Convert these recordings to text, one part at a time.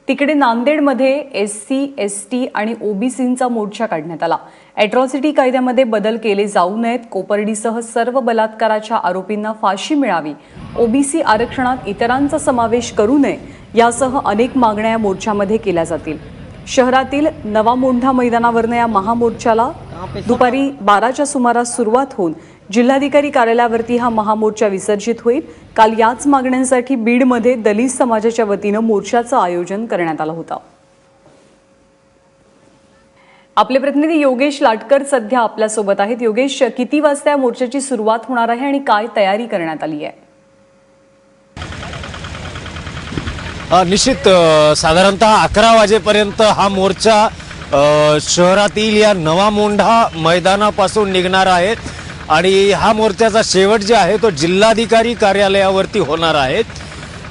तिकडे नांदेडमध्ये SC, ST आणि ओबीसींचा मोर्चा काढण्यात आला। अॅट्रॉसिटी कायद्यामध्ये बदल केले जाऊ नयेत, कोपर्डीसह सर्व बलात्काराच्या आरोपींना फाशी मिळावी, ओबीसी आरक्षणात इतरांचा समावेश करू नये यासह अनेक मागण्या या मोर्चामध्ये केल्या जातील। शहरातील नवा मोंढा मैदानावरनं या महामोर्चाला दुपारी 12च्या सुमारास सुरुवात होऊन जिल्हाधिकारी कार्यालयावरती हा महामोर्चा विसर्जित होईल। काल याच मागण्यांसाठी बीडमध्ये दलित समाजाच्या वतीनं मोर्चाचं आयोजन करण्यात आलं होतं। आपले प्रतिनिधी योगेश लाटकर सध्या आपल्या सोबत आहेत। योगेश, किती वाजता या मोर्चाची सुरुवात होणार आहे आणि काय तयारी करण्यात आली आहे? निश्चित साधारणतः 11 वाजेपर्यंत हा मोर्चा शहरातील या नवा मोंढा मैदानापासून निघणार आहे आणि हा मोर्चाचा शेवट जे आहे तो जिल्हाधिकारी कार्यालयावरती होणार आहे।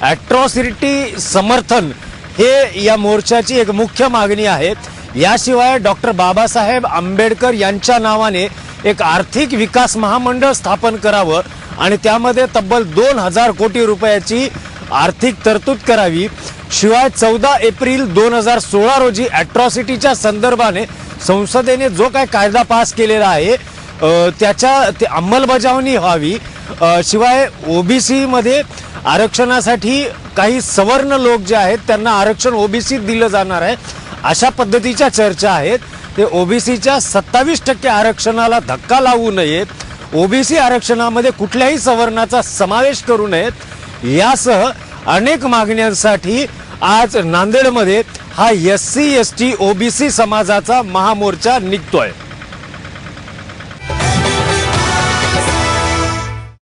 अॅट्रॉसिटी समर्थन हे या मोर्चाची एक मुख्य मागणी आहे। याशिवाय डॉक्टर बाबासाहेब आंबेडकर यांच्या नावाने एक आर्थिक विकास महामंडळ स्थापन करावं आणि त्यामध्ये तब्बल 2000 कोटी रुपयाची आर्थिक तरतूद करावी। शिवाय 14 एप्रिल 2016 रोजी अॅट्रॉसिटीच्या संदर्भाने संसदेने जो काय कायदा पास केलेला आहे त्याच्या अंमलबजावणी व्हावी। शिवाय ओबीसी मध्ये आरक्षणासाठी काही सवर्ण लोक जे आहेत त्यांना आरक्षण ओबीसी दिलं जाणार आहे अशा पद्धतीच्या चर्चा आहेत। ते ओबीसीच्या 27% आरक्षणाला धक्का लावू नये, ओबीसी आरक्षणामध्ये कुठल्याही सवर्णाचा समावेश करू नयेत यासह अनेक मागण्यांसाठी आज नांदेडमध्ये हा एससी, एसटी, ओबीसी समाजाचा महामोर्चा निघतोय।